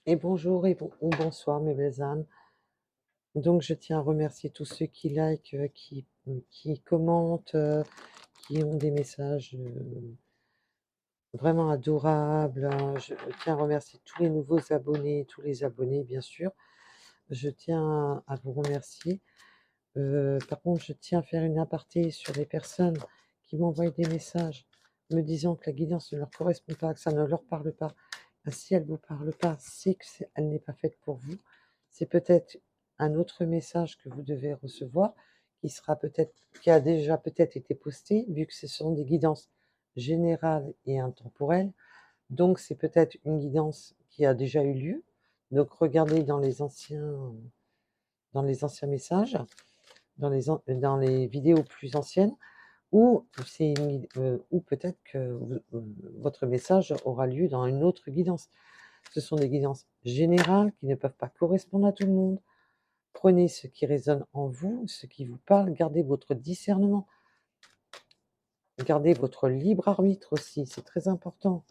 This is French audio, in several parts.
Et bonjour et ou bonsoir mes belles âmes. Donc je tiens à remercier tous ceux qui likent, qui commentent, qui ont des messages, vraiment adorables, Je tiens à remercier tous les nouveaux abonnés, tous les abonnés bien sûr. Je tiens à vous remercier. Par contre, je tiens à faire une aparté sur les personnes qui m'envoient des messages me disant que la guidance ne leur correspond pas, que ça ne leur parle pas. Si elle ne vous parle pas, c'est que elle n'est pas faite pour vous. C'est peut-être un autre message que vous devez recevoir, qui a déjà peut-être été posté, vu que ce sont des guidances générales et intemporelles. Donc c'est peut-être une guidance qui a déjà eu lieu. Donc regardez dans les anciens messages, dans les vidéos plus anciennes, ou peut-être que votre message aura lieu dans une autre guidance. Ce sont des guidances générales qui ne peuvent pas correspondre à tout le monde. Prenez ce qui résonne en vous, ce qui vous parle, gardez votre discernement, gardez votre libre arbitre aussi, c'est très important.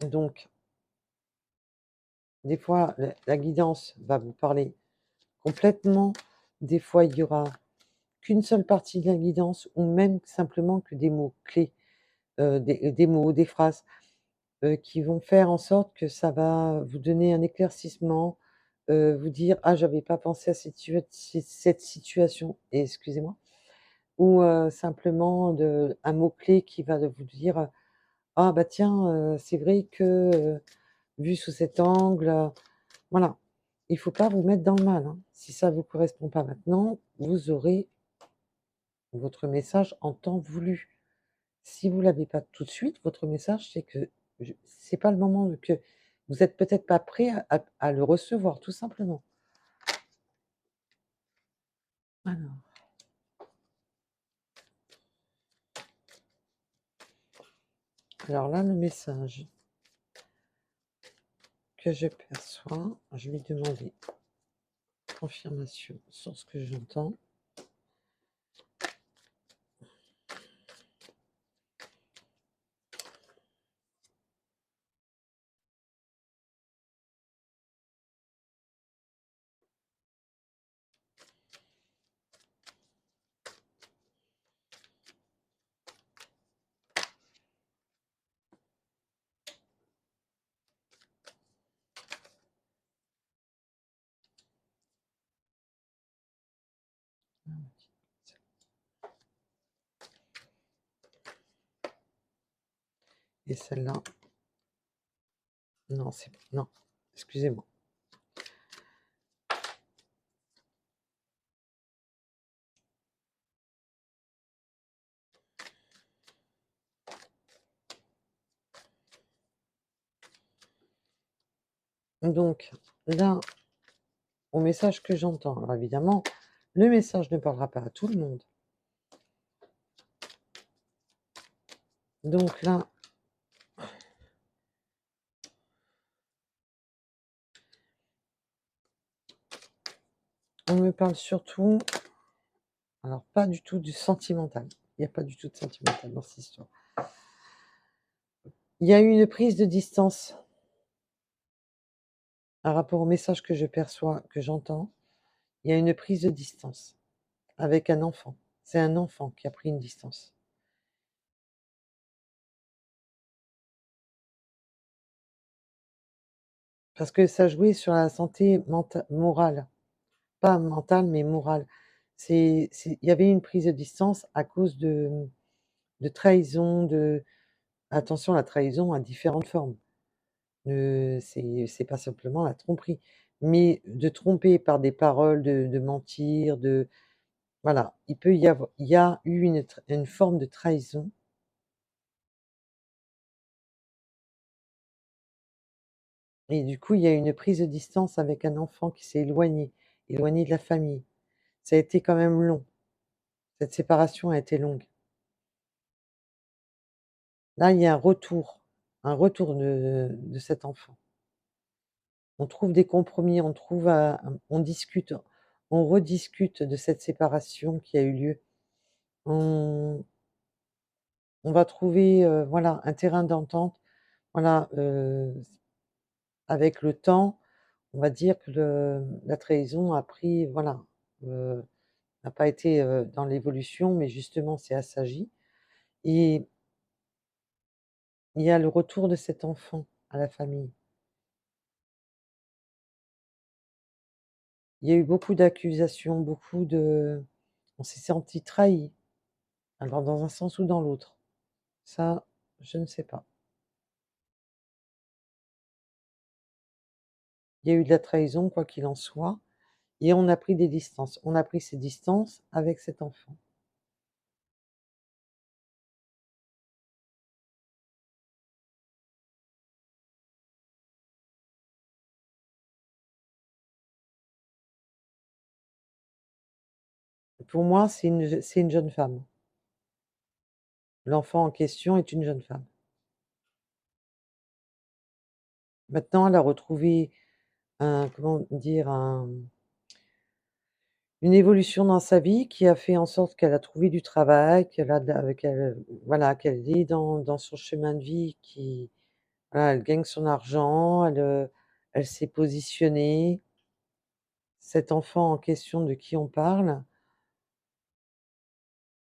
Donc, des fois, la guidance va vous parler complètement, des fois, il y aura qu'une seule partie de la guidance, ou même simplement que des mots clés, des mots, des phrases, qui vont faire en sorte que ça va vous donner un éclaircissement, vous dire: «Ah, j'avais pas pensé à cette situation» et excusez-moi, ou simplement un mot-clé qui va vous dire: «Ah bah tiens, c'est vrai que, vu sous cet angle», voilà. Il faut pas vous mettre dans le mal, hein. Si ça vous correspond pas maintenant, vous aurez votre message en temps voulu. Si vous l'avez pas tout de suite, votre message, c'est que c'est pas le moment, que vous êtes peut-être pas prêt à le recevoir, tout simplement. Alors alors là, le message que je perçois, je vais demander confirmation sur ce que j'entends. Et celle-là, non, non, excusez-moi. Donc là, au message que j'entends, alors évidemment, le message ne parlera pas à tout le monde. Donc là, on me parle surtout, alors pas du tout du sentimental. Il n'y a pas du tout de sentimental dans cette histoire. Il y a eu une prise de distance par rapport au message que je perçois, que j'entends. Il y a une prise de distance avec un enfant. C'est un enfant qui a pris une distance. Parce que ça jouait sur la santé morale, pas mentale, mais morale. Il y avait une prise de distance à cause de trahison, attention, la trahison a différentes formes. C'est pas simplement la tromperie, mais de tromper par des paroles, de mentir, voilà, il y a eu une forme de trahison, et du coup, il y a eu une prise de distance avec un enfant qui s'est éloigné de la famille. Ça a été quand même long. Cette séparation a été longue. Là, il y a un retour de cet enfant. On trouve des compromis, on discute, on rediscute de cette séparation qui a eu lieu. On on va trouver, voilà, un terrain d'entente. Voilà, avec le temps, on va dire que la trahison a pris voilà, heu, n'a pas été, dans l'évolution, mais justement s'est assagie et il y a le retour de cet enfant à la famille. Il y a eu beaucoup d'accusations, beaucoup de on s'est senti trahi, alors dans un sens ou dans l'autre. Ça, je ne sais pas. Il y a eu de la trahison, quoi qu'il en soit, et on a pris des distances. On a pris ses distances avec cet enfant. Pour moi, c'est une jeune femme. L'enfant en question est une jeune femme. Maintenant, elle a retrouvé un comment dire? Une évolution dans sa vie qui a fait en sorte qu'elle a trouvé du travail, qu'elle a de la qu'elle, voilà, qu'elle est dans son chemin de vie qui voilà, elle gagne son argent, elle s'est positionnée. Cet enfant en question de qui on parle,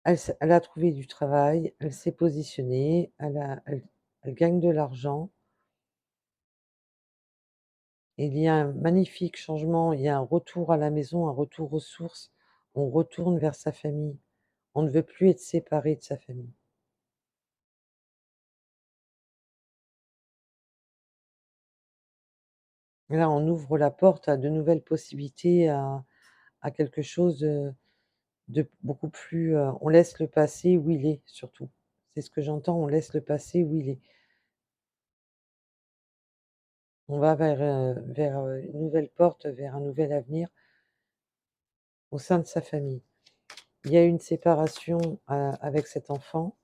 elle a trouvé du travail, elle s'est positionnée, elle gagne de l'argent. Il y a un magnifique changement, il y a un retour à la maison, un retour aux sources. On retourne vers sa famille. On ne veut plus être séparé de sa famille. Et là, on ouvre la porte à de nouvelles possibilités, à quelque chose, de beaucoup plus, on laisse le passé où il est surtout. C'est ce que j'entends, on laisse le passé où il est. On va vers, une nouvelle porte, vers un nouvel avenir au sein de sa famille. Il y a eu une séparation, avec cet enfant,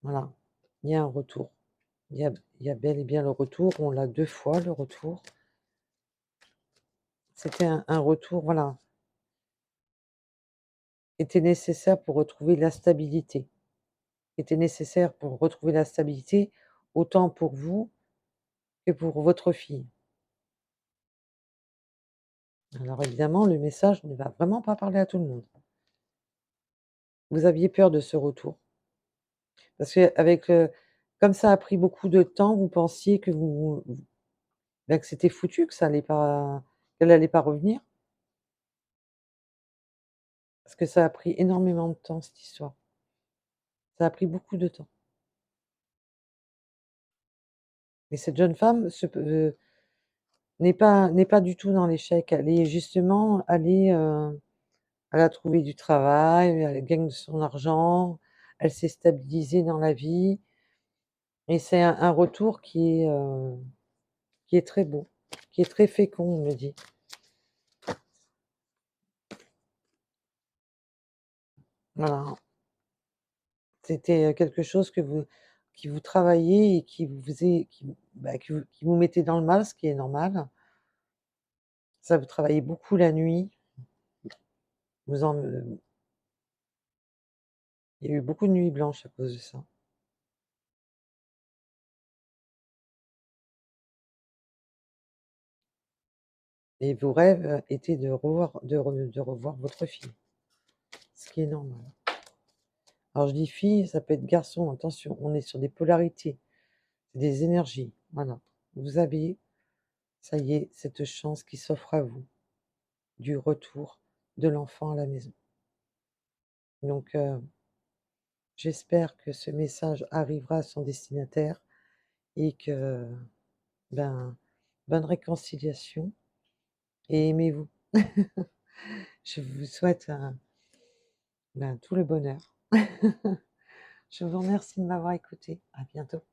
voilà. Il y a un retour. Il y a bel et bien le retour, on l'a 2 fois le retour. C'était un retour, voilà, était nécessaire pour retrouver la stabilité. Était nécessaire pour retrouver la stabilité, autant pour vous que pour votre fille. Alors évidemment, le message ne va vraiment pas parler à tout le monde. Vous aviez peur de ce retour parce qu'avec, comme ça a pris beaucoup de temps, vous pensiez que bah, que c'était foutu, que ça allait pas qu'elle allait pas revenir? Parce que ça a pris énormément de temps cette histoire. Ça a pris beaucoup de temps et cette jeune femme n'est pas du tout dans l'échec. Elle est justement elle a trouvé du travail, elle gagne de son argent, elle s'est stabilisée dans la vie et c'est un retour qui est très beau, qui est très fécond, on me dit. Voilà, c'était, quelque chose que vous qui vous travaillez et qui vous faisait bah, qui vous mettait dans le mal, ce qui est normal. Ça, vous travaillez beaucoup la nuit, vous en il y a eu beaucoup de nuits blanches à cause de ça et vos rêves, étaient de revoir votre fille, ce qui est normal. Alors je dis fille, ça peut être garçon, attention, on est sur des polarités, c'est des énergies, voilà. Vous avez, ça y est, cette chance qui s'offre à vous, du retour de l'enfant à la maison. Donc j'espère que ce message arrivera à son destinataire et que, ben, bonne réconciliation et aimez-vous. Je vous souhaite, ben, tout le bonheur. Je vous remercie de m'avoir écouté. À bientôt.